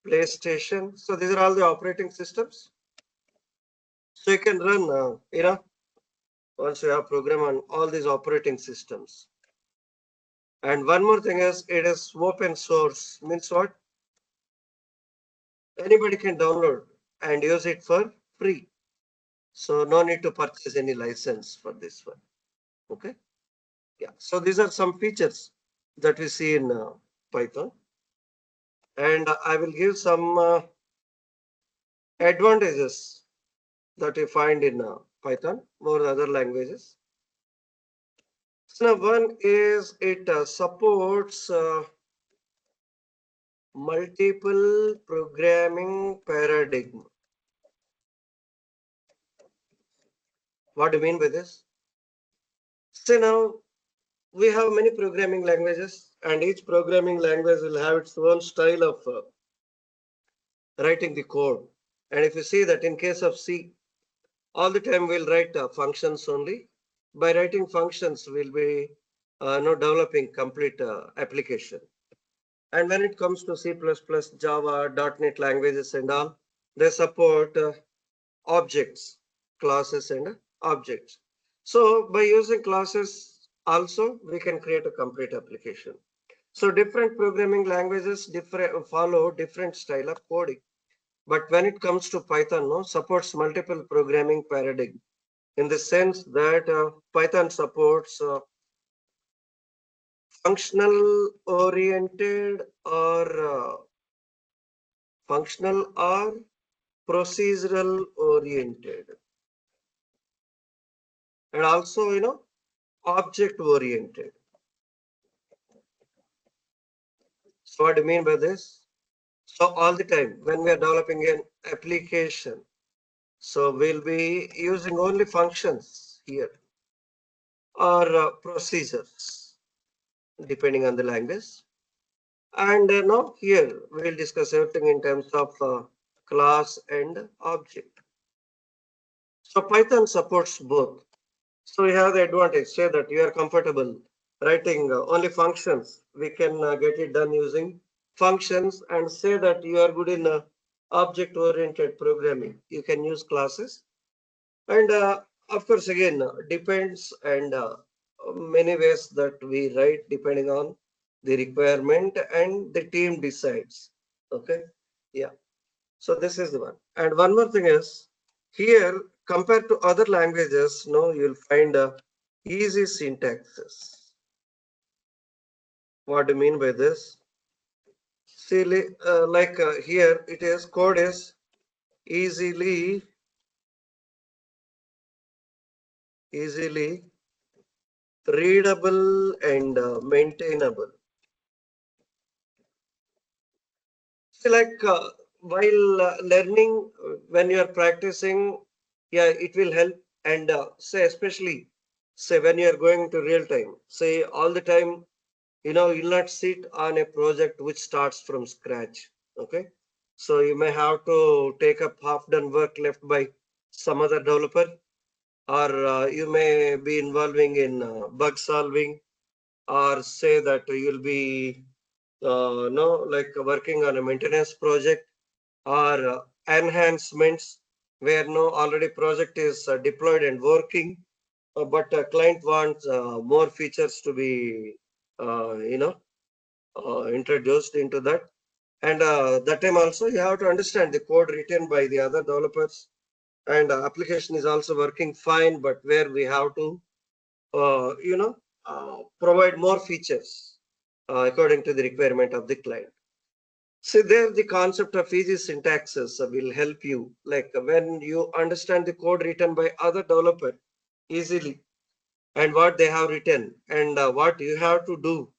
PlayStation. So these are all the operating systems. So you can run, once you have program on all these operating systems. And one more thing is it is open source. Means what? Anybody can download and use it for free. So no need to purchase any license for this one. Okay. Yeah. So these are some features that we see in Python. And I will give some advantages that you find in Python over other languages. So now one is it supports multiple programming paradigm. What do you mean by this? So now we have many programming languages, and each programming language will have its own style of writing the code. And if you see that in case of C, all the time we'll write functions only. By writing functions, we'll be developing complete application. And when it comes to C++, Java, .NET languages and all, they support objects, classes and objects. So by using classes also, we can create a complete application. So different programming languages follow different style of coding. But when it comes to Python, no, supports multiple programming paradigm in the sense that Python supports functional oriented or procedural oriented, and also object oriented. So what do you mean by this? So all the time when we are developing an application, so we'll be using only functions here or procedures depending on the language. And now here we will discuss everything in terms of class and object. So Python supports both. So we have the advantage, say that you are comfortable writing only functions. We can get it done using functions, and say that you are good in object-oriented programming. You can use classes. And of course, again, depends and many ways that we write depending on the requirement and the team decides. Okay. Yeah. So this is the one. And one more thing is here compared to other languages, no, you'll find easy syntaxes. What do you mean by this? See, like here it is code is easily readable and maintainable. See, like while learning, when you are practicing, yeah, it will help. And say, especially, say, when you are going to real time, say, all the time, you'll not sit on a project which starts from scratch. Okay. So you may have to take up half done work left by some other developer, or you may be involving in bug solving, or say that you'll be no, like working on a maintenance project or enhancements where no already project is deployed and working, but client wants more features to be introduced into that. And that time also you have to understand the code written by the other developers, and application is also working fine, but where we have to provide more features according to the requirement of the client. See, there the concept of easy syntaxes will help you. Like when you understand the code written by other developer easily, and what they have written, and what you have to do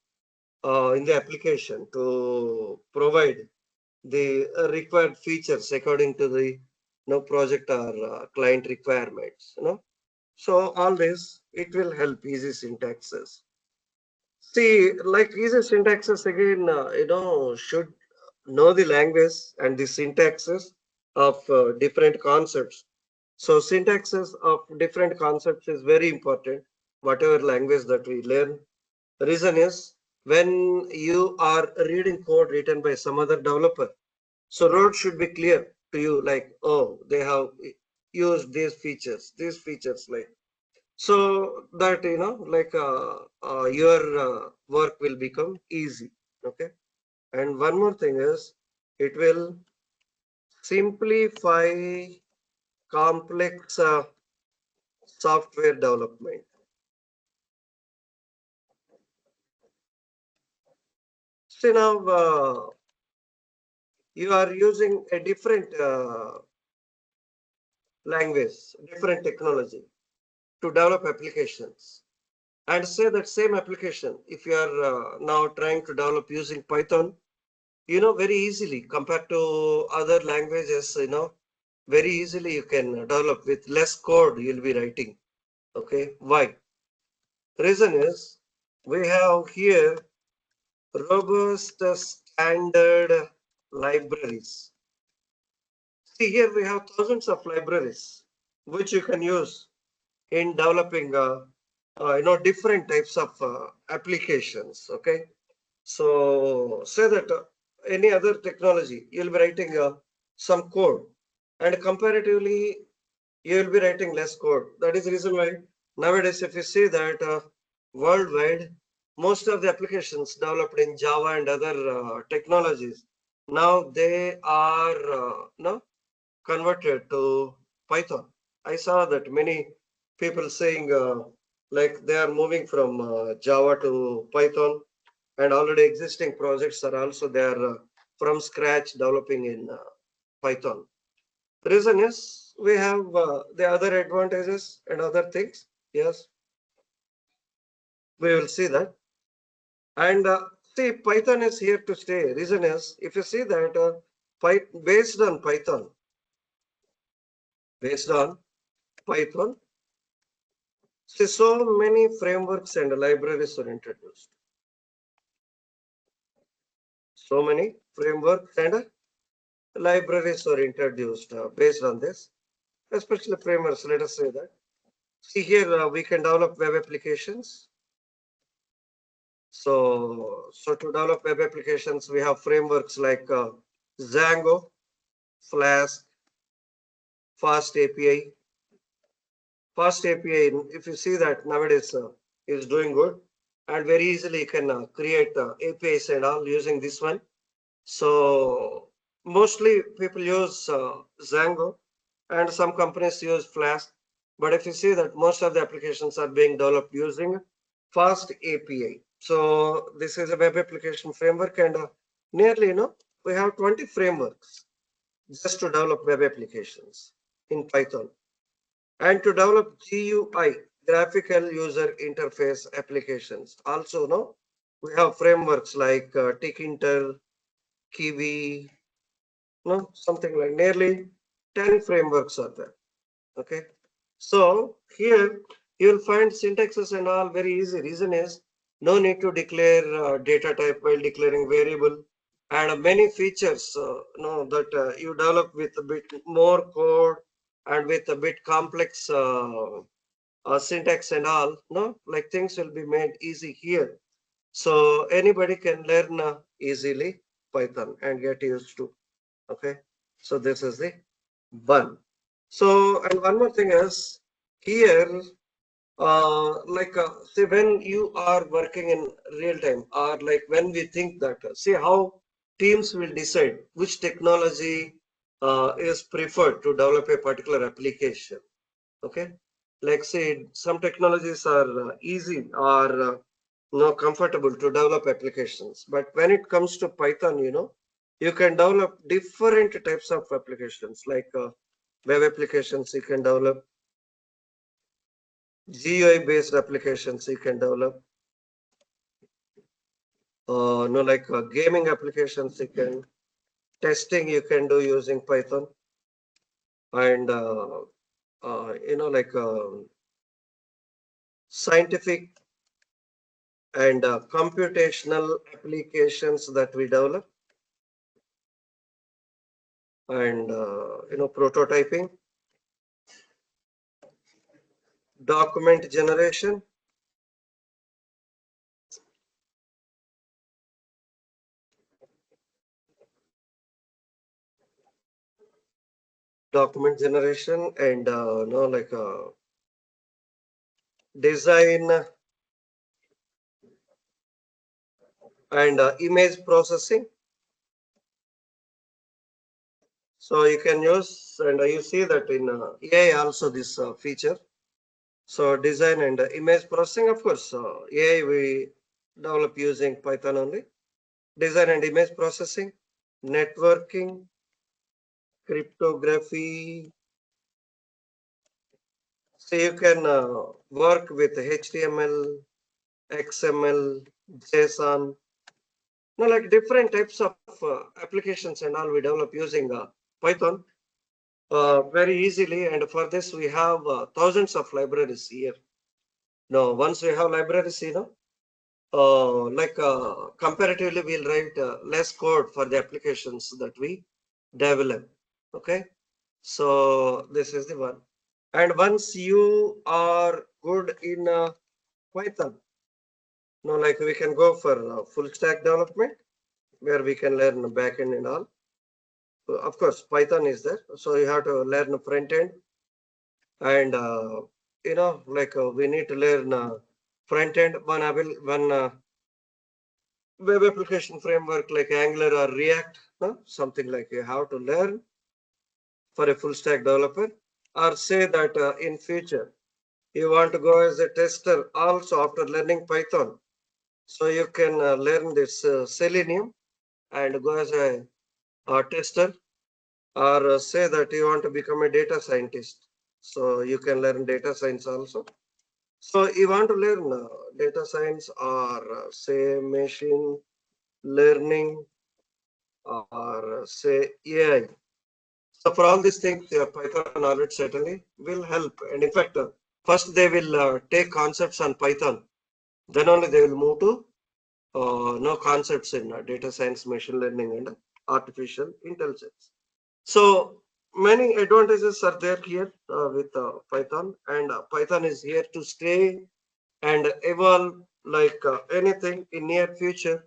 in the application to provide the required features according to the project or client requirements. So always it will help easy syntaxes. See, like easy syntaxes again, should know the language and the syntaxes of different concepts. So syntaxes of different concepts is very important, whatever language that we learn. The reason is when you are reading code written by some other developer, So road should be clear to you, like, oh, they have used these features, like, so that, like, your work will become easy. Okay. And one more thing is, it will simplify complex software development. See now, you are using a different language, different technology to develop applications. And say that same application, if you are now trying to develop using Python, very easily compared to other languages, very easily you can develop with less code you'll be writing. Okay. Why? Reason is, we have here robust standard libraries. See, here we have thousands of libraries which you can use in developing, different types of applications. Okay. So say that any other technology, you'll be writing some code, and comparatively, you will be writing less code. That is the reason why nowadays, if you see that worldwide, most of the applications developed in Java and other technologies, now they are converted to Python. I saw that many people saying like they are moving from Java to Python, and already existing projects are also there from scratch developing in Python. The reason is, we have the other advantages and other things. Yes, we will see that. And see, Python is here to stay. Reason is, if you see that based on Python, see, so many frameworks and libraries are introduced. So many frameworks and libraries are introduced based on this, especially frameworks. Let us say that. See here, we can develop web applications. So to develop web applications, we have frameworks like Django, Flask, Fast API. Fast API, if you see that nowadays is doing good, and very easily you can create APIs and all using this one. So mostly people use Django, and some companies use Flask. But if you see that most of the applications are being developed using Fast API. So this is a web application framework, and nearly, we have 20 frameworks just to develop web applications in Python. And to develop GUI, graphical user interface applications. Also, no, we have frameworks like Tkinter, Kiwi, no, something like nearly 10 frameworks are there. Okay. So here you'll find syntaxes and all very easy. Reason is, no need to declare data type while declaring variable, and many features that you develop with a bit more code and with a bit complex syntax and all, no, like things will be made easy here. So anybody can learn easily Python and get used to. Okay. So this is the one. So, and one more thing is, here, like, see, when you are working in real time, or like when we think that, see how teams will decide which technology is preferred to develop a particular application. Okay. Like, say, some technologies are easy or comfortable to develop applications. But when it comes to Python, you can develop different types of applications, like web applications you can develop, GUI based applications you can develop, like gaming applications you can, testing you can do using Python, and like scientific and computational applications that we develop, and prototyping, document generation, document generation and like design and image processing. So you can use, and you see that in AI also this feature. So design and image processing, of course, AI we develop using Python only. Design and image processing, networking, cryptography. So you can work with HTML, XML, JSON, like different types of applications and all we develop using Python very easily. And for this, we have thousands of libraries here. Now, once we have libraries, comparatively, we'll write less code for the applications that we develop. Okay. So this is the one. And once you are good in Python, like we can go for full stack development where we can learn backend and all. Of course, Python is there. So you have to learn front end and, we need to learn front end, one web application framework like Angular or React, something like you have to learn for a full stack developer, or say that in future you want to go as a tester also after learning Python. So you can learn this Selenium and go as a tester, or say that you want to become a data scientist. So you can learn data science also. So you want to learn data science or say machine learning or say AI. So for all these things, Python knowledge certainly will help. And in fact, first they will take concepts on Python. Then only they will move to no concepts in data science, machine learning, and artificial intelligence. So many advantages are there here with Python, and Python is here to stay and evolve like anything in near future.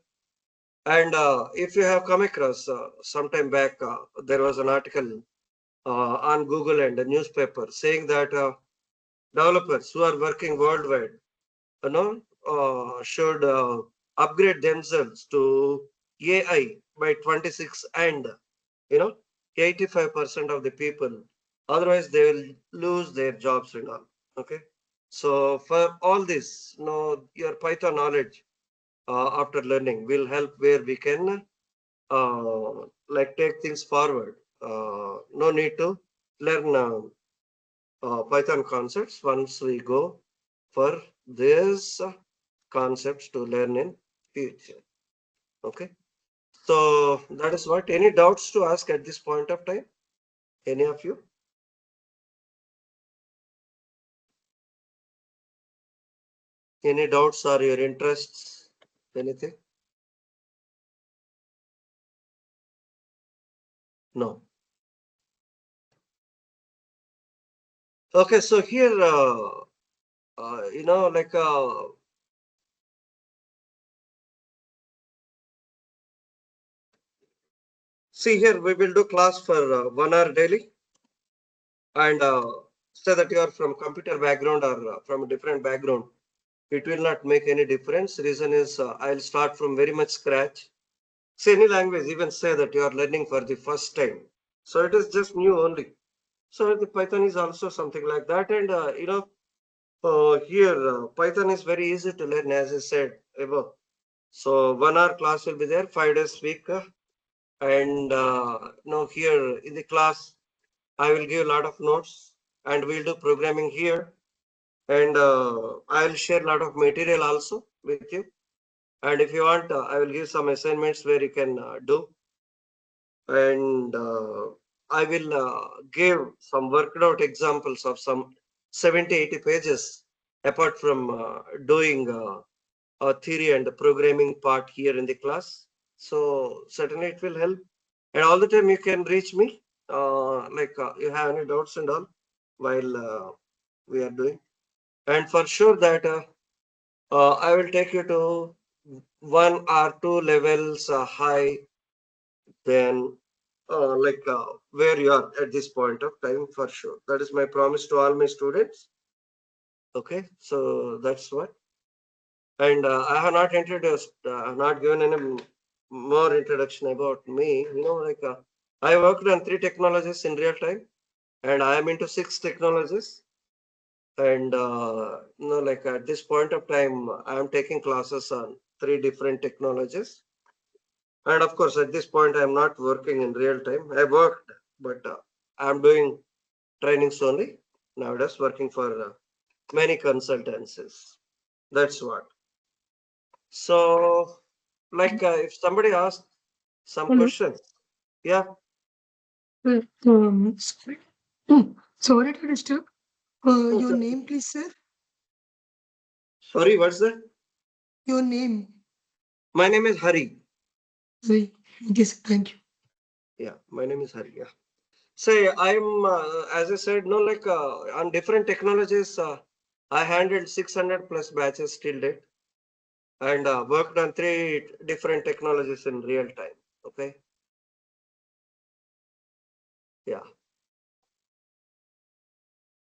And if you have come across sometime back, there was an article on Google and a newspaper saying that developers who are working worldwide, should upgrade themselves to AI by 26 and, you know, 85% of the people. Otherwise, they will lose their jobs and all. Okay. So for all this, your Python knowledge after learning will help where we can like take things forward. No need to learn Python concepts once we go for these concepts to learn in future. Okay. So that is what. Any doubts to ask at this point of time? Any of you? Any doubts or your interests? Anything? No. Okay. So here, like see here, we will do class for 1 hour daily, and say that you are from computer background or from a different background. It will not make any difference. Reason is I'll start from very much scratch. Say any language, even say that you are learning for the first time. So it is just new only. So the Python is also something like that. And, here Python is very easy to learn, as I said above. So 1 hour class will be there, 5 days week. And, here in the class, I will give a lot of notes and we'll do programming here. And I'll share a lot of material also with you. And if you want, I will give some assignments where you can do. And I will give some worked out examples of some 70, 80 pages apart from doing a theory and the programming part here in the class. So certainly it will help. And all the time you can reach me, you have any doubts and all while we are doing. And for sure that I will take you to 1 or 2 levels high, then where you are at this point of time for sure. That is my promise to all my students. Okay, so that's what. And I have not introduced, not given any more introduction about me. I worked on 3 technologies in real time, and I am into 6 technologies. And at this point of time, I am taking classes on 3 different technologies. And of course, at this point, I am not working in real time. I worked, but I am doing trainings only nowadays, working for many consultancies. That's what. So, if somebody asks some Hello. questions, yeah. Sorry. Sorry to disturb. Your name, please, sir. Sorry, what's that? Your name. My name is Hari. Sorry. Yes, thank you. Yeah, my name is Hari. Yeah. Say, I'm, as I said, no, on different technologies, I handled 600 plus batches till date and worked on 3 different technologies in real time. Okay. Yeah.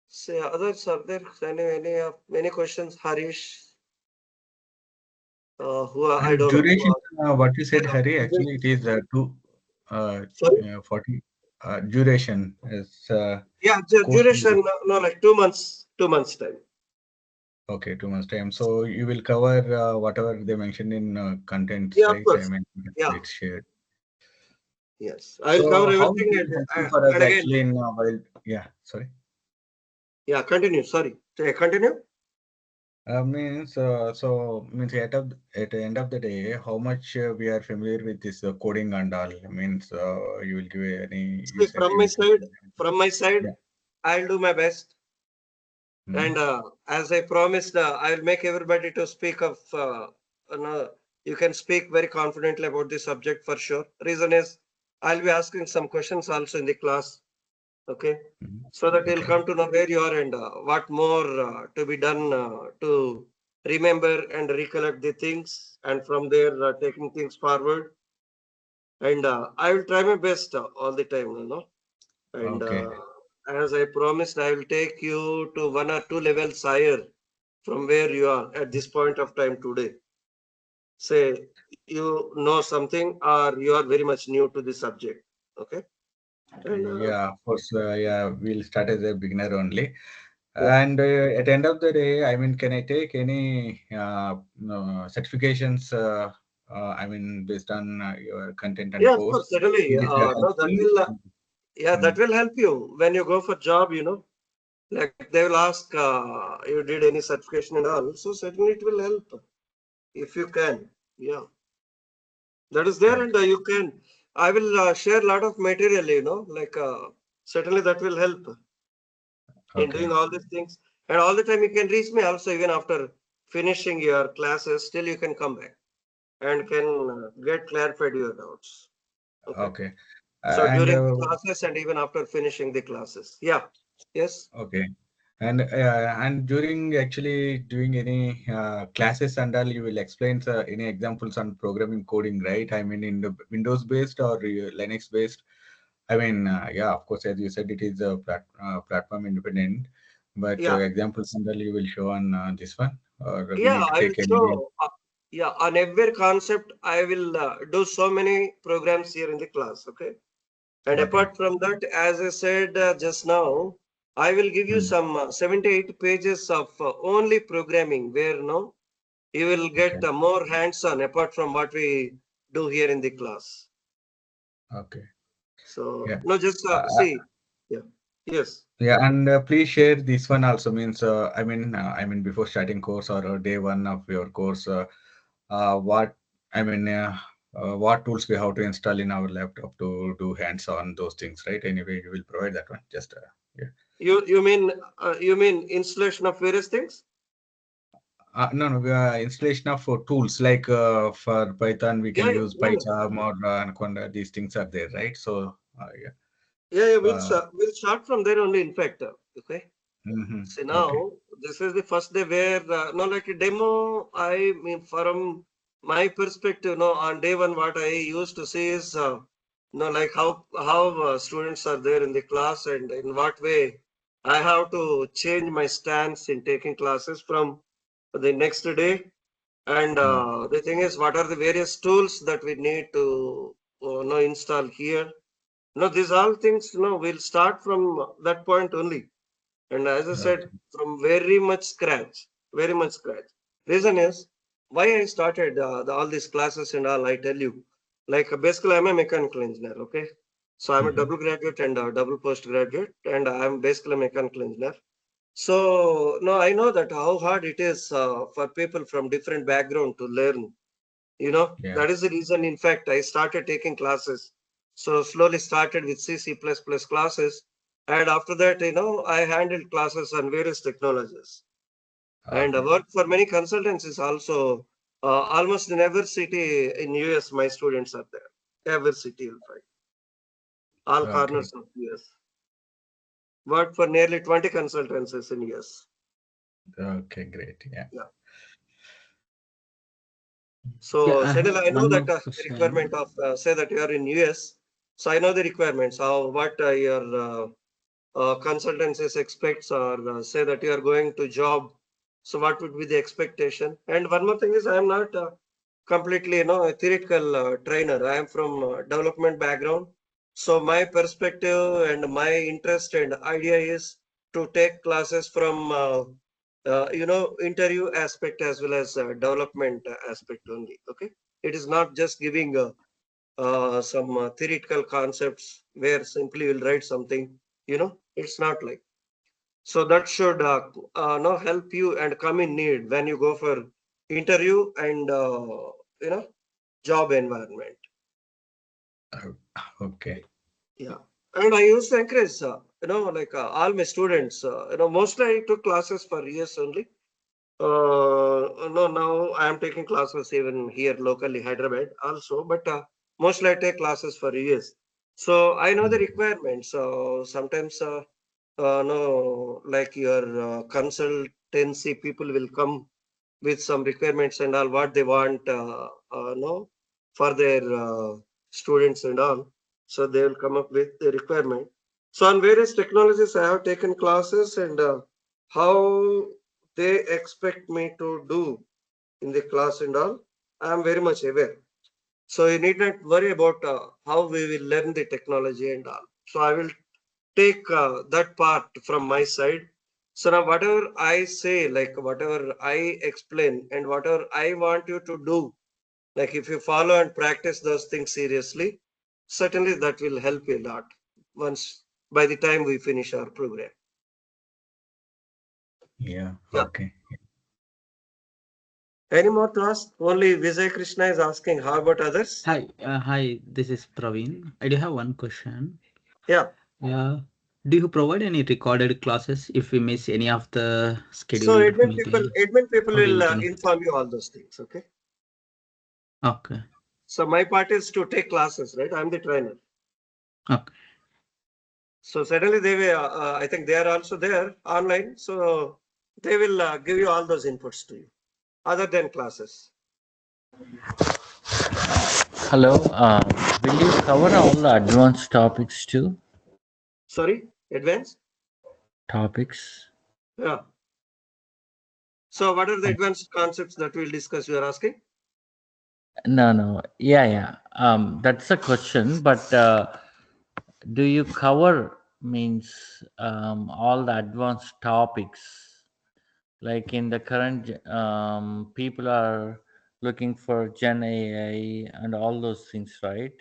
Say, others, are there any questions, Harish? I And don't know who duration, are. what you said, Yeah. Hari, actually it is uh, Sorry? 40 duration is Yeah, course. duration, no, like 2 months, 2 months time. Okay, 2 months time. So you will cover whatever they mentioned in contents, Yeah, of right? I course. mean, Yeah. it's shared. Yes. I'll So cover how it everything will helpful for us and again, actually in while, yeah, sorry. yeah, continue. Sorry. Say, continue. Means at the end of the day, how much we are familiar with this coding and all means you will give any you See, said you will give from my side, yeah. I'll do my best. Hmm. And as I promised, I'll make everybody to speak of, you can speak very confidently about the subject for sure. Reason is, I'll be asking some questions also in the class. Okay. Hmm. So that you'll Okay. come to know where you are and what more to be done to remember and recollect the things. And from there, taking things forward. And I will try my best all the time, And Okay. as I promised, I will take you to 1 or 2 levels higher from where you are at this point of time today. Say you know something or you are very much new to the subject. Okay. And Yeah, of course. Yeah, we'll start as a beginner only. yeah, And at the end of the day, I mean, can I take any no, certifications? I mean, based on your content and yeah, of course, course, certainly. it is No, that helpful. will, yeah, Mm, that will help you when you go for job, like they will ask, you did any certification and all. So certainly it will help if you can. Yeah, that is there and okay. you can. I will share a lot of material, certainly that will help in Okay. doing all these things. And all the time you can reach me also even after finishing your classes, still you can come back and can get clarified your doubts. Okay. Okay. So And during the classes and even after finishing the classes. Yeah. Yes. okay. And during actually doing any classes and all, you will explain any examples on programming coding, right? I mean, in the Windows based or Linux based. I mean, yeah, of course, as you said, it is a platform independent, but Yeah. examples and all you will show on this one, or we Yeah. need to I will take any. show. Yeah. On every concept, I will do so many programs here in the class. Okay. And Okay. apart from that, as I said just now, I will give you Hmm. some 78 pages of only programming where no you will Okay. get more hands-on apart from what we do here in the class. Okay. So Yeah. no, just Uh, see. Yeah. Yes. Yeah, and please share this one also means I mean before starting course or day one of your course, what I mean what tools we have to install in our laptop to do hands-on those things, right? Anyway, you will provide that one. Just yeah. You mean installation of various things? No, no, installation of tools like for Python we can Yeah. use Yeah. PyCharm or Anaconda. These things are there, right? So yeah. Yeah. Uh, We'll start from there only. In fact, okay. See okay, now, this is the first day where no, like a demo. I mean, from my perspective, no, on day one, what I used to see is like how students are there in the class and in what way I have to change my stance in taking classes from the next day. And Oh, the thing is, what are the various tools that we need to install here? No, these all things, we'll start from that point only. And as I okay. said, from very much scratch, very much scratch. Reason is why I started all these classes and all. I tell you, like basically, I'm a mechanical engineer. Okay, so I'm a Mm-hmm. double graduate and a double postgraduate, and I'm basically a mechanical engineer. So no, I know that how hard it is for people from different background to learn. Yeah. That is the reason. In fact, I started taking classes. So slowly started with C++ classes. And after that, I handled classes on various technologies. And I Okay. worked for many consultancies also. Almost in every city in US, my students are there. Every city you'll find. All Okay. corners of US. Worked for nearly 20 consultancies in US. Okay. Great. Yeah. Yeah. Yeah, So I have certainly I know one that more the requirement question. of say that you are in US. So I know the requirements. How what your consultancies expects or say that you are going to job. So what would be the expectation? And one more thing is I am not completely a theoretical trainer. I am from development background. So my perspective and my interest and idea is to take classes from interview aspect as well as development aspect only. Okay, it is not just giving some theoretical concepts where simply you'll write something. It's not like. So that should help you and come in need when you go for interview and you know job environment. Oh, okay. Yeah. And I used to encourage like all my students. Mostly I took classes for years only. No, now I am taking classes even here locally, Hyderabad also, but mostly I take classes for years. So I know the Mhm. requirements. So sometimes, no, like your consultancy people will come with some requirements and all what they want, no, for their students and all. So they will come up with the requirement. So on various technologies, I have taken classes and how they expect me to do in the class and all. I am very much aware. So you need not worry about how we will learn the technology and all. So I will take that part from my side. So now whatever I say, like whatever I explain and whatever I want you to do, like if you follow and practice those things seriously, certainly that will help you a lot once by the time we finish our program. Yeah. Yeah. Okay. Any more to ask? Only Vijay Krishna is asking, how about others? Hi, this is Praveen. I do have one question. Yeah. Yeah, do you provide any recorded classes if we miss any of the So scheduled meeting? admin people will We can. inform you all those things. Okay. Okay, So my part is to take classes, right? I'm the trainer. okay. So certainly they will, I think they are also there online. So they will give you all those inputs to you other than classes. Hello, will you cover all the advanced topics too? Sorry, advanced? Topics? Yeah. So what are the Um, advanced concepts that we'll discuss? You are asking? No, no, yeah, yeah. That's a question, but do you cover means all the advanced topics? Like in the current, people are looking for Gen AI and all those things, right?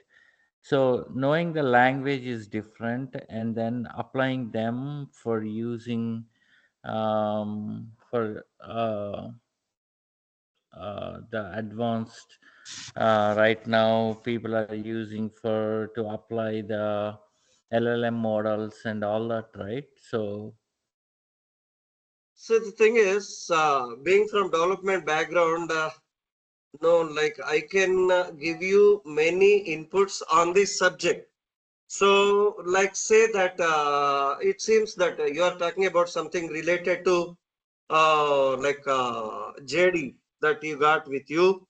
So knowing the language is different, and then applying them for using for the advanced right now people are using for to apply the LLM models and all that, right? So So the thing is, being from development background, no, like I can give you many inputs on this subject. So, like say that it seems that you are talking about something related to like JD that you got with you.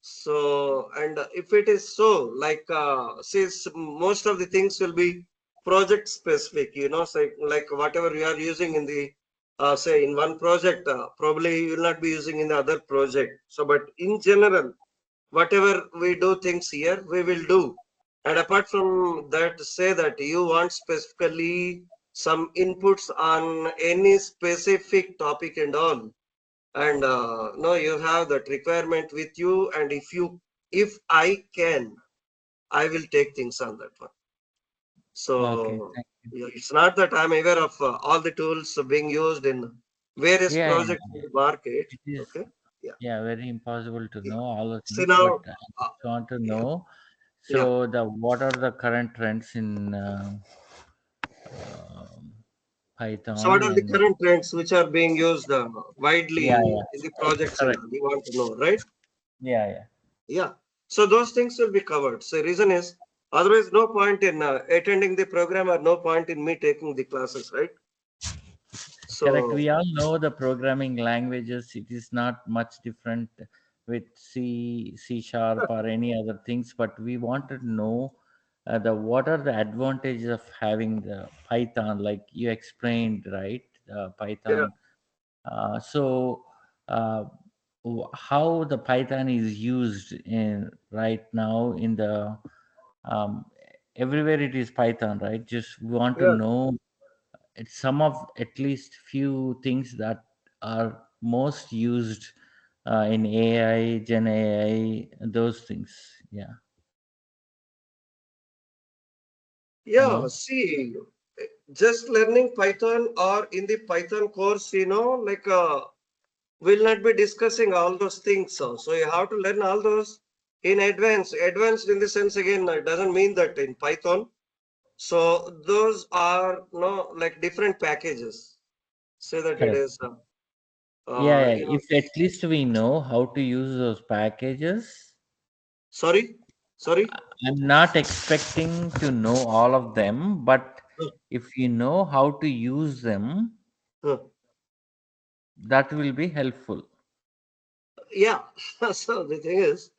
So, and if it is so, like, since most of the things will be project specific, say, like whatever you are using in the, say, in one project, probably you will not be using in the other project. So, but in general, whatever we do things here, we will do. And apart from that, say that you want specifically some inputs on any specific topic and all, and no, you have that requirement with you, and if I can, I will take things on that one. Okay, So thank you. yeah, it's not that I'm aware of all the tools being used in various Yeah, yeah, projects in the market. it is. Okay. Yeah. Yeah, very impossible to Yeah. know all the So things, but now, I uh, just want to yeah, know. yeah, So, what are the current trends in so what Python are the and current trends which are being used yeah, widely yeah, in the projects and correct. all? You want to know, right? Yeah, yeah. Yeah. So those things will be covered. So reason is, otherwise no point in attending the program or no point in me taking the classes, right? Correct. So We all know the programming languages. It is not much different with C, C sharp, or any other things. But we want to know the what are the advantages of having the Python, like you explained, right? yeah, Python. So, uh, how the Python is used in right now in the um, everywhere it is Python, right? Just we want to yeah, know it's some of at least few things that are most used in AI, Gen AI, those things. Yeah. yeah. Hello. See, just learning Python or in the Python course, like we'll not be discussing all those things. So you have to learn all those in advance. Advanced in the sense again, it doesn't mean that in Python. So those are no like different packages. Say that it Correct. is, Yeah, yeah. you know. If at least we know how to use those packages, Sorry, sorry. I'm not expecting to know all of them, but Huh, if you know how to use them, huh. that will be helpful. Yeah. So the thing is,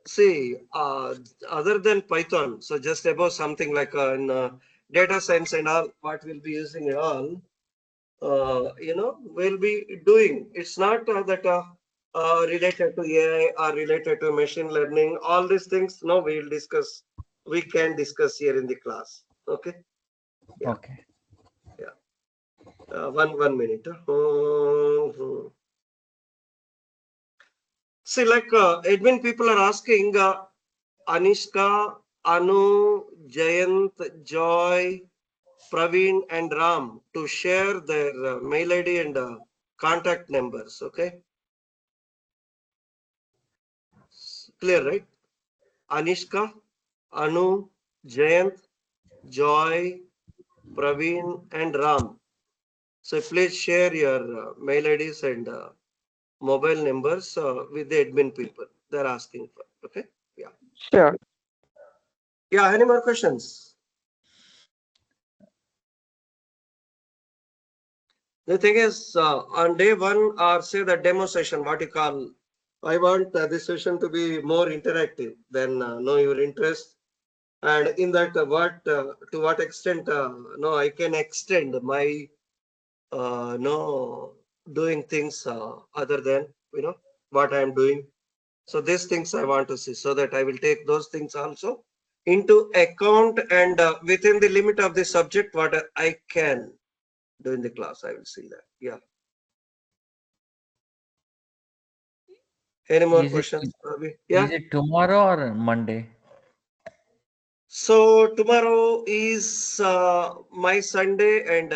see, other than Python, so just about something like in data science and all, what we'll be using and all, we'll be doing. It's not that related to AI or related to machine learning. All these things, no, we'll discuss. We can discuss here in the class. Okay. Yeah. Okay. Yeah. One minute. Mhm. See, like admin people are asking Anishka, Anu, Jayant, Joy, Praveen, and Ram to share their mail ID and contact numbers. Okay, clear, right? Anishka, Anu, Jayant, Joy, Praveen, and Ram. So please share your mail IDs and mobile numbers with the admin people. They're asking for. Okay. Yeah. Sure. Yeah. Any more questions? The thing is, on day one, or say the demo session, what you call, I want this session to be more interactive. Then know your interest, and in that, what to what extent, no, I can extend my no doing things other than what I am doing. So these things I want to see, so that I will take those things also into account, and within the limit of the subject, what I can do in the class, I will see that. Yeah. Any more Is it questions, Ravi? is Yeah. it tomorrow or Monday? So tomorrow is my Sunday and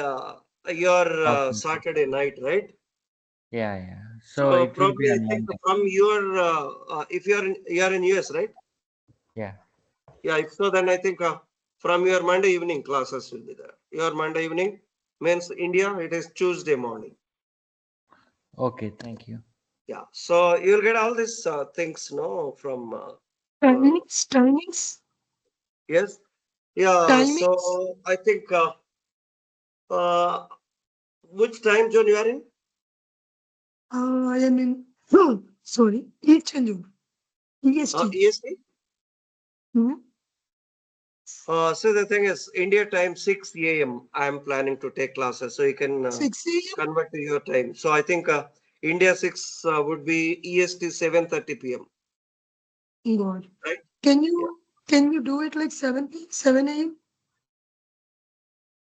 your Okay. Saturday night, right? Yeah, yeah. So So it will be probably I on think Monday. from your if you're in US, right? Yeah. Yeah. If so, then I think from your Monday evening classes will be there. Your Monday evening means India. It is Tuesday morning. Okay. Thank you. Yeah. So you'll get all these things, no, from Timings. yes. Yeah. Timings. So I think uh, which time zone you are in? I am in. Sorry. Eastern Europe. EST. EST? Hmm? So the thing is, India time 6 a.m. I am planning to take classes, so you can 6 a.m. convert to your time. So I think India 6 would be EST 7:30 p.m. God. Right? Can Yeah. you do it like 7 a.m.?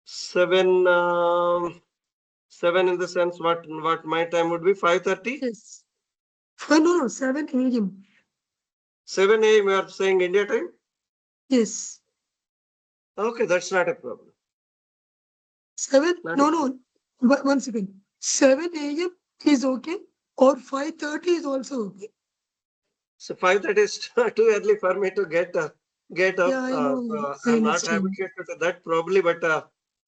7 7 in the sense what my time would be 5:30. Yes. No, 7 a.m. 7 a.m. you are saying India time? Yes. Okay, that's not a problem. 7? Not a No, problem. no. 1 second. 7 a.m. is okay, or 5:30 is also okay. So 5:30 is too early for me to get up. Yeah, I know. I I'm not understand. habituated to that probably, but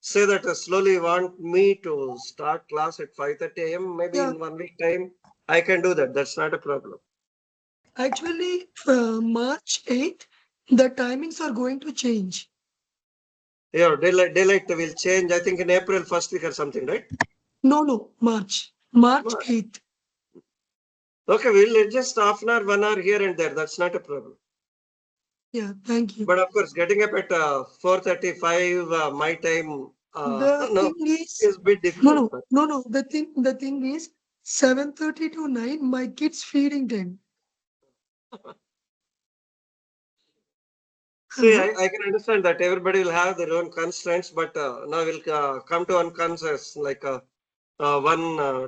say that slowly want me to start class at 5:30 a.m. Maybe Yeah, in 1 week time, I can do that. That's not a problem. actually, March 8th, the timings are going to change. Yeah, daylight will change. I think in April first week or something, right? No, March But, 8th. okay, we'll adjust half an hour, 1 hour here and there. That's not a problem. Yeah, thank you. But of course, getting up at 4:35 my time, The no, thing is, is a bit difficult. But no. The thing is, 7:30 to 9, my kids feeding time. see, Hello? I can understand that everybody will have their own constraints, but now we'll come to one consensus, like one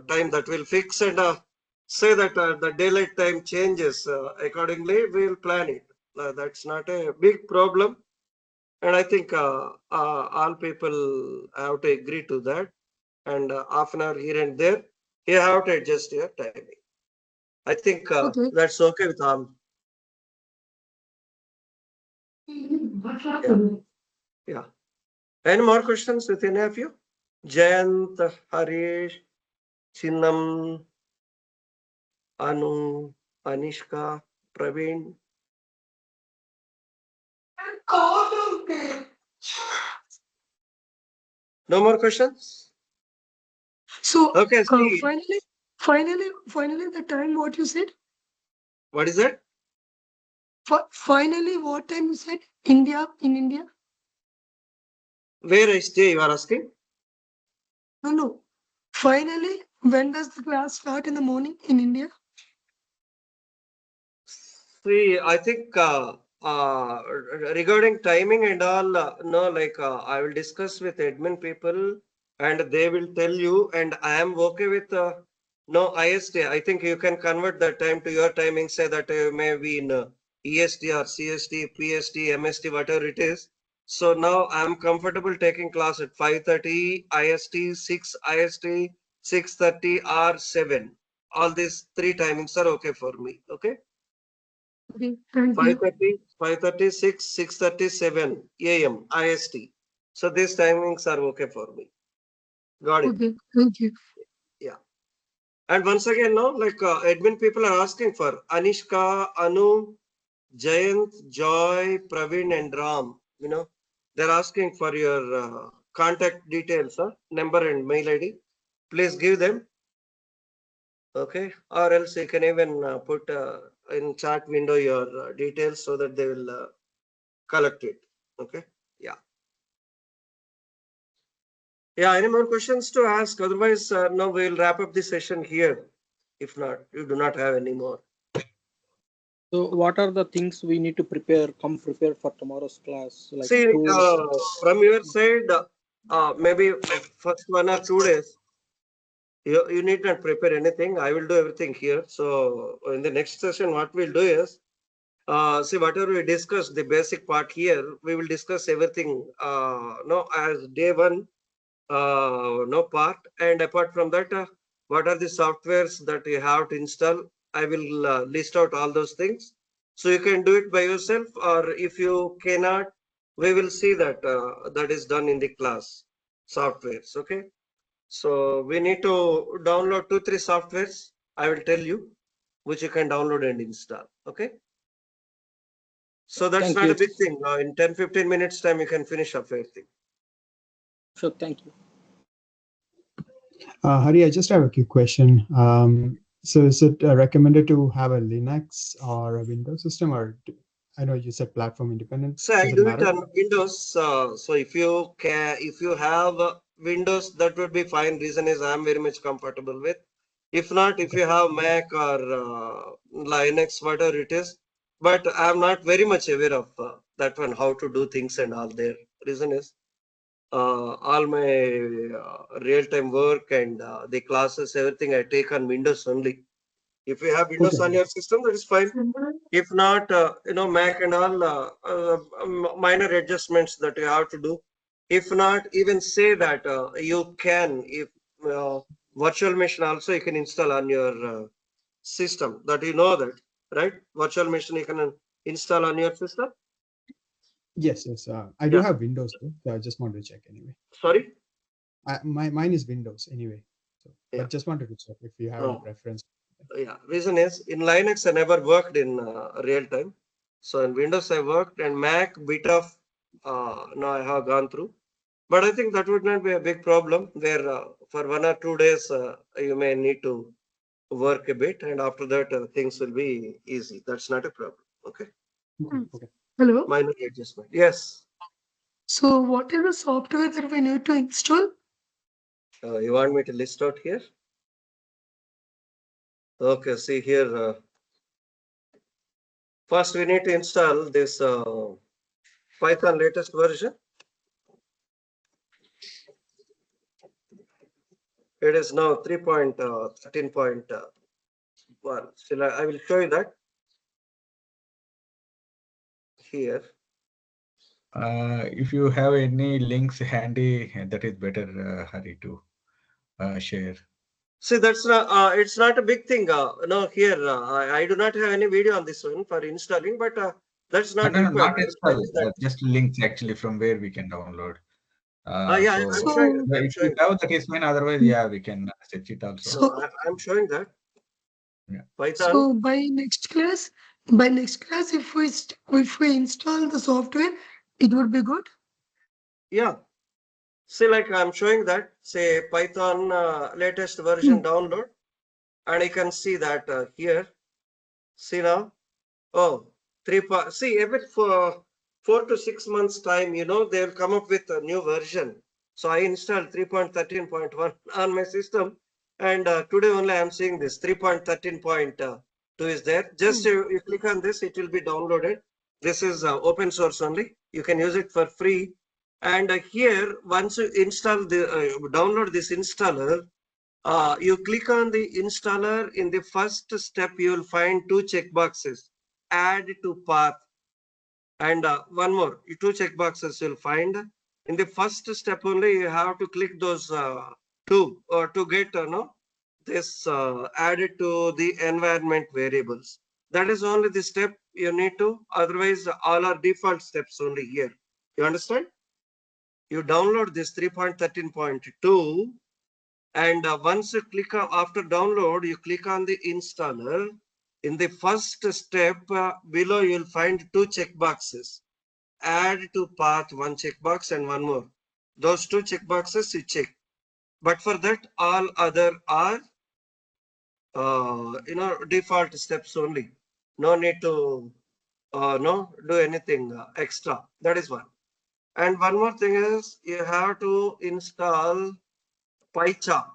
time that we'll fix and say that the daylight time changes accordingly. We'll plan it. That's not a big problem, and I think all people have to agree to that. And half an hour here and there, you have to adjust your timing. I think Okay. that's okay with all. Yeah, yeah. Any more questions with any of you? Jayant, Harish, Chinnam, Anu, Anishka, Praveen. No more questions? So, Okay, see, finally, the time what you said? what is that? Finally, what time you said? In India? Where I stay, you are asking? No. Finally, when does the class start in the morning in India? See, I think regarding timing and all, no, like I will discuss with admin people and they will tell you, and I am okay with no IST. I think you can convert that time to your timing, say that may be in EST or CST, PST, MST, whatever it is. So now I am comfortable taking class at 5:30 IST, 6 IST, 6:30 or 7. All these three timings are okay for me. Okay. Okay, thank you. 5:30, 5:36, 6:37 a.m. IST. So these timings are okay for me. Got it. Okay, thank you. Yeah. And once again, no, like admin people are asking for Anishka, Anu, Jayant, Joy, Praveen, and Ram. They're asking for your contact details, number and mail ID. Please give them. Okay. Or else you can even put in chat window your details so that they will collect it. Okay. Yeah. Yeah, any more questions to ask? Otherwise, no, we'll wrap up the session here. If not, you do not have any more. So what are the things we need to come prepare for tomorrow's class? Like See, tools. from your side, maybe first 1 or 2 days, you need not prepare anything. I will do everything here. So in the next session, what we'll do is, see, whatever we discuss, the basic part here, we will discuss everything, no, as day one, no part. And apart from that, what are the softwares that you have to install? I will list out all those things. So you can do it by yourself, or if you cannot, we will see that that is done in the class softwares. Okay. So we need to download 2, 3 softwares. I will tell you which you can download and install. Okay. So that's Thank not a you. big thing. In 10, 15 minutes time, you can finish up everything. Sure, thank you. Hari, I just have a quick question. So is it recommended to have a Linux or a Windows system, or I know you said platform independent. So I Does it do it matter? on Windows. So if you have Windows, that would be fine. Reason is I'm very much comfortable with. If not, if Okay. you have Mac or Linux, whatever it is, but I'm not very much aware of that one, how to do things and all there. Reason is all my real-time work and the classes, everything I take on Windows only. If you have Windows Okay. on your system, that is fine. If not, Mac and all minor adjustments that you have to do. If not, even say that you can, if uh, virtual machine also you can install on your system. That you know that, right? Virtual machine you can install on your system. Yes, yes. I do Yeah. have Windows though, so I just wanted to check anyway. Sorry. Mine is Windows anyway. So, Yeah. but just wanted to check if you have any No. preference. Yeah. Reason is in Linux I never worked in real time. So in Windows I worked and Mac bit of no I have gone through. But I think that would not be a big problem where for 1 or 2 days you may need to work a bit and after that things will be easy. That's not a problem. Okay. Okay. Hmm. Okay. Hello. Minor adjustment. Yes. So what is the software that we need to install? You want me to list out here? Okay. See here. First we need to install this Python latest version. It is now 3.13.1. Still, I will show you that here. If you have any links handy, that is better, Hari, to share. See, that's not, it's not a big thing. No, here, I do not have any video on this one for installing, but that's not No, no, required. not I will tell install, you that. just links actually from where we can download. Yeah, I'm So showing it. So I'm if you showing it. have, that is fine. Otherwise, yeah, we can search it also. No, so I'm showing that. Yeah. Python. so by next class, if we install the software, it would be good. Yeah. See, like I'm showing that, say Python latest Hmm. version download, and you can see that here. See now. Oh, see, every for 4 to 6 months time, they'll come up with a new version. So I installed 3.13.1 on my system, and today only I'm seeing this 3.13.2 is there. Just Hmm. you click on this, it will be downloaded. This is open source only. You can use it for free. And here, once you install the download this installer, you click on the installer. In the first step, you will find two checkboxes: add to path, and one more, two checkboxes you'll find. In the first step only, you have to click those two to get no this added to the environment variables. That is only the step you need to. Otherwise, all are default steps only here. You understand? You download this 3.13.2. And once you click after download, you click on the installer. In the first step below, you'll find two checkboxes. Add to path, one checkbox and one more. Those two checkboxes you check. But for that, all other are default steps only. No need to no do anything extra. That is one. And one more thing is you have to install PyCharm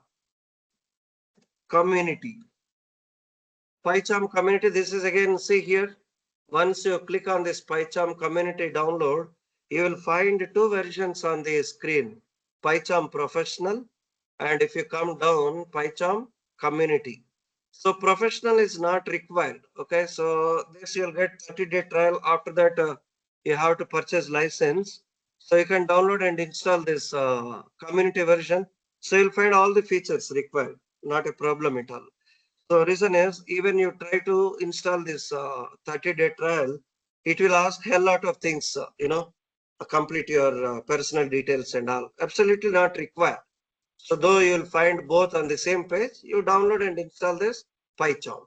community. PyCharm community, this is again, see here, once you click on this PyCharm community download, you will find two versions on the screen, PyCharm professional, and if you come down, PyCharm community. So professional is not required. Okay, so this you'll get 30-day trial. After that, you have to purchase license. So you can download and install this community version. So you'll find all the features required. Not a problem at all. So reason is even you try to install this 30-day trial, it will ask hell lot of things, complete your personal details and all. Absolutely not required. So though you will find both on the same page, you download and install this PyCharm.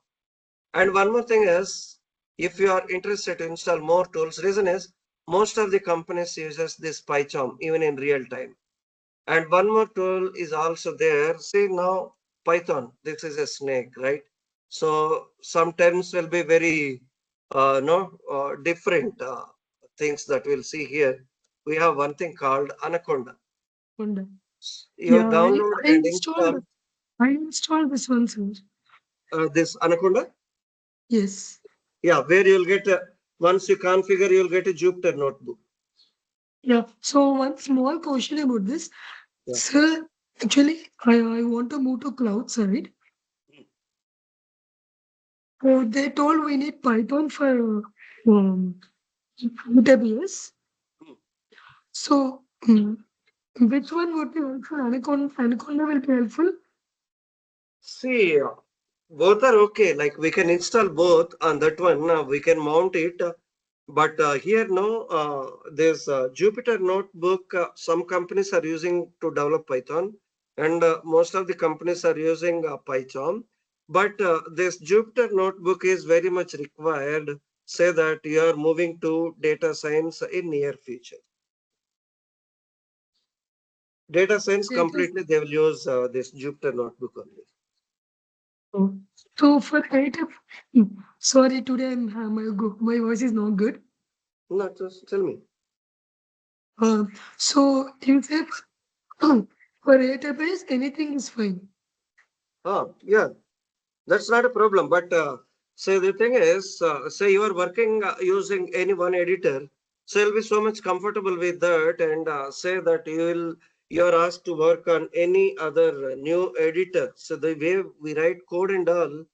And one more thing is, if you are interested to install more tools, reason is most of the companies uses this PyCharm even in real time. And one more tool is also there. See now Python, this is a snake, right? So some terms will be very no different things that we'll see here. We have one thing called Anaconda. Wonder. You Yeah, download I and installed. install I installed this one, sir. this Anaconda. Yes. Yeah, where you'll get once you configure, you'll get a Jupyter notebook. Yeah. So one small question about this, Yeah. sir. Actually, I want to move to cloud side. They told we need Python for database. Hmm. So which one would be helpful? Anaconda will be helpful. See, both are okay. Like we can install both on that one. We can mount it. But here, no, there's Jupyter Notebook. Some companies are using to develop Python, and most of the companies are using Python. But this Jupyter Notebook is very much required. Say that you are moving to data science in near future. Data science Data. completely they will use this Jupyter Notebook only. Oh. So for data, sorry, today my voice is not good. Not just tell me. So you say for database anything is fine. Yeah. That's not a problem. But say the thing is, say you are working using any one editor, so you'll be so much comfortable with that, and say that you are asked to work on any other new editor. So the way we write code and all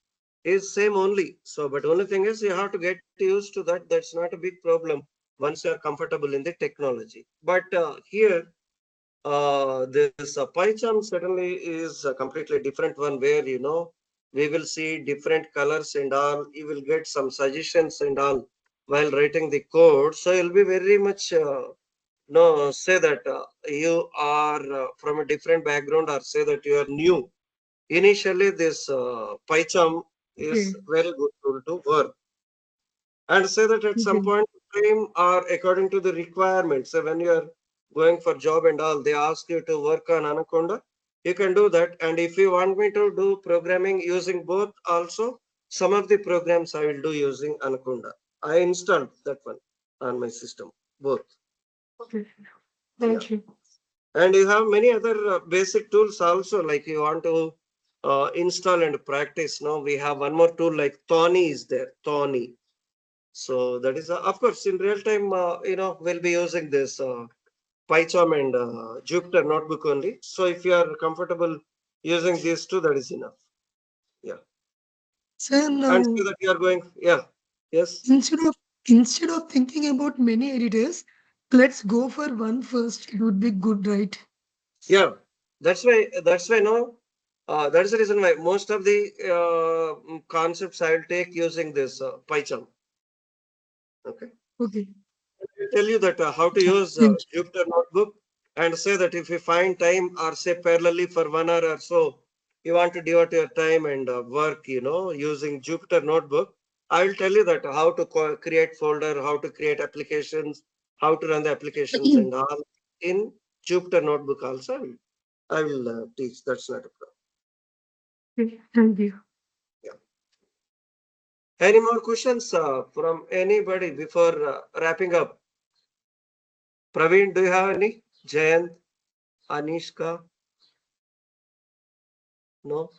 is same only. So, but only thing is you have to get used to that. That's not a big problem once you are comfortable in the technology. But here this PyCharm certainly is a completely different one where, we will see different colors and all. You will get some suggestions and all while writing the code. So you'll be very much, no, say that you are from a different background or say that you are new. Initially, this PyCharm is Okay. very good tool to work and say that at some Okay. point in time or according to the requirements. So when you are going for job and all, they ask you to work on Anaconda, you can do that. And if you want me to do programming using both also, some of the programs I will do using Anaconda. I installed that one on my system, both. Okay. Yeah. Thank you. And you have many other basic tools also, like you want to install and practice. Now we have one more tool like Tawny is there, Tawny. So that is, of course, in real time, we'll be using this PyCharm and Jupyter Notebook only. So if you are comfortable using these two, that is enough. Yeah. So And now so that you are going, yeah, yes, instead of instead of thinking about many editors, let's go for one first. It would be good, right? yeah. That's why, no, that's the reason why most of the concepts I will take using this PyCharm. Okay. Okay. I'll tell you that how to use Thank Jupyter Notebook and say that if you find time or say parallelly for 1 hour or so, you want to devote your time and work, using Jupyter Notebook. I will tell you that how to create folder, how to create applications, how to run the applications you. and all in Jupyter Notebook also. I will teach. That's not a problem. Okay, thank you. Yeah. Any more questions from anybody before wrapping up? Praveen, do you have any? Jayant, Anishka? No?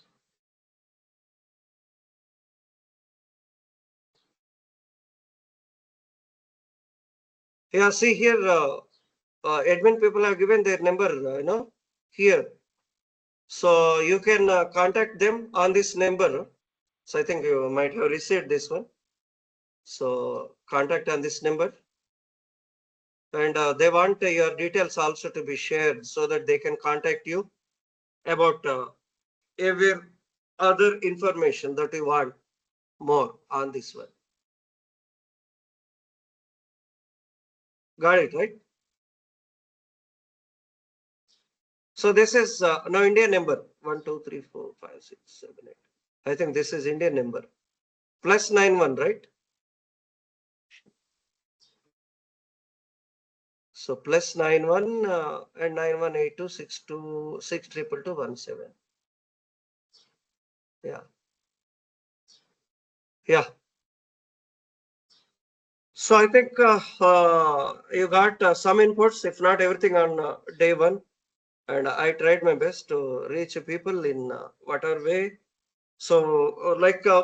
Yeah, see here, admin people have given their number, here. So you can contact them on this number. So I think you might have received this one. So contact on this number. And they want your details also to be shared so that they can contact you about every other information that you want more on this one. Got it, right? So this is now Indian number 1 2 3 4 5 6 7 8. I think this is Indian number +91, right? So +91 and 918262622217. Yeah. Yeah. So I think you got some inputs, if not everything, on day one. And I tried my best to reach people in whatever way. So,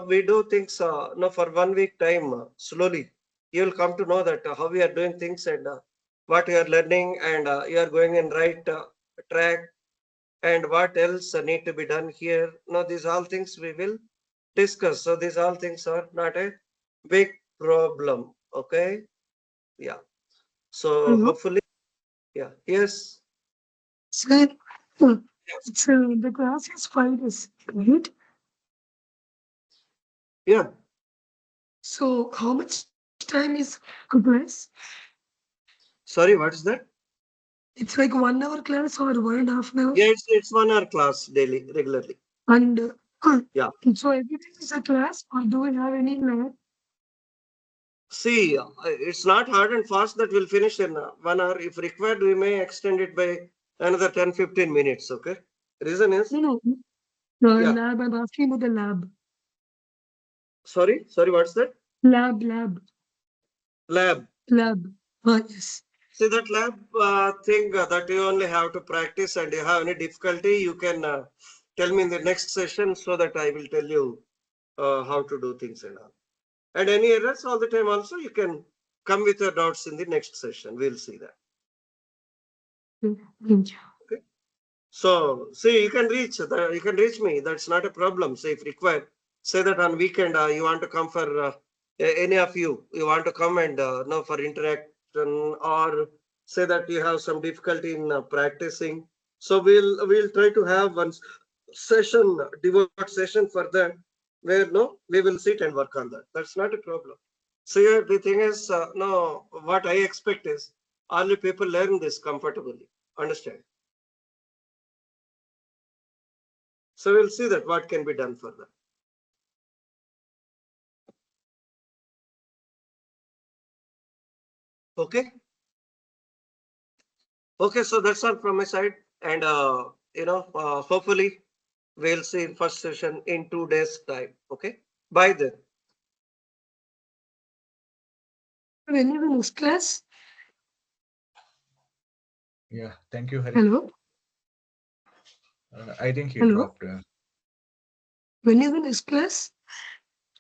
we do things no for 1 week time slowly. You will come to know that how we are doing things and what you are learning, and you are going in right track, and what else need to be done here. No, these all things we will discuss. So these all things are not a big problem. Okay. Yeah. So Hello, hopefully, yeah. Yes. sir. It's the class is 5 days, right? Yeah. So how much time is a class? Sorry, what is that? It's like 1 hour class or 1.5 hour, Yeah, it's 1 hour class daily, regularly. and Yeah. so everything is a class, or do we have any lab? See, it's not hard and fast that we'll finish in 1 hour. If required, we may extend it by another 10-15 minutes. Okay. Reason is, No, no, yeah. lab. I'm asking about the lab. Sorry, what's that? Lab, Lab. lab. Yes. See that lab thing that you only have to practice, and you have any difficulty, you can tell me in the next session so that I will tell you how to do things and all. And any errors all the time also, you can come with your doubts in the next session. We'll see that. Thank you. Okay. So, see, you can reach me. That's not a problem. Say if required, say that on weekend you want to come for any of you want to come and no for interaction, or say that you have some difficulty in practicing. So we'll try to have one session, devote session for that, where no we will sit and work on that. That's not a problem. So here the thing is, no, what I expect is only people learn this comfortably. Understand? So we'll see that what can be done for that. Okay. Okay. So that's all from my side. And, hopefully we'll see in first session in 2 days time. Okay. By then. When is the next class? Yeah, thank you, Hari. Hello, I think he hello. dropped. When is the next class?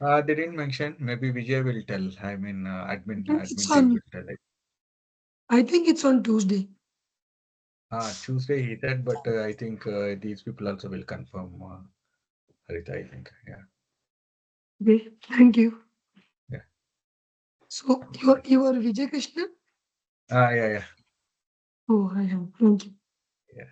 They didn't mention. Maybe Vijay will tell. I mean, I admin think it's admin team on. will tell. I think it's on Tuesday. Tuesday he said, but I think these people also will confirm. Harita, I think. Yeah. Okay, thank you. Yeah. So you are Vijay Krishna? Yeah. Oh, I am. Thank you. Yeah.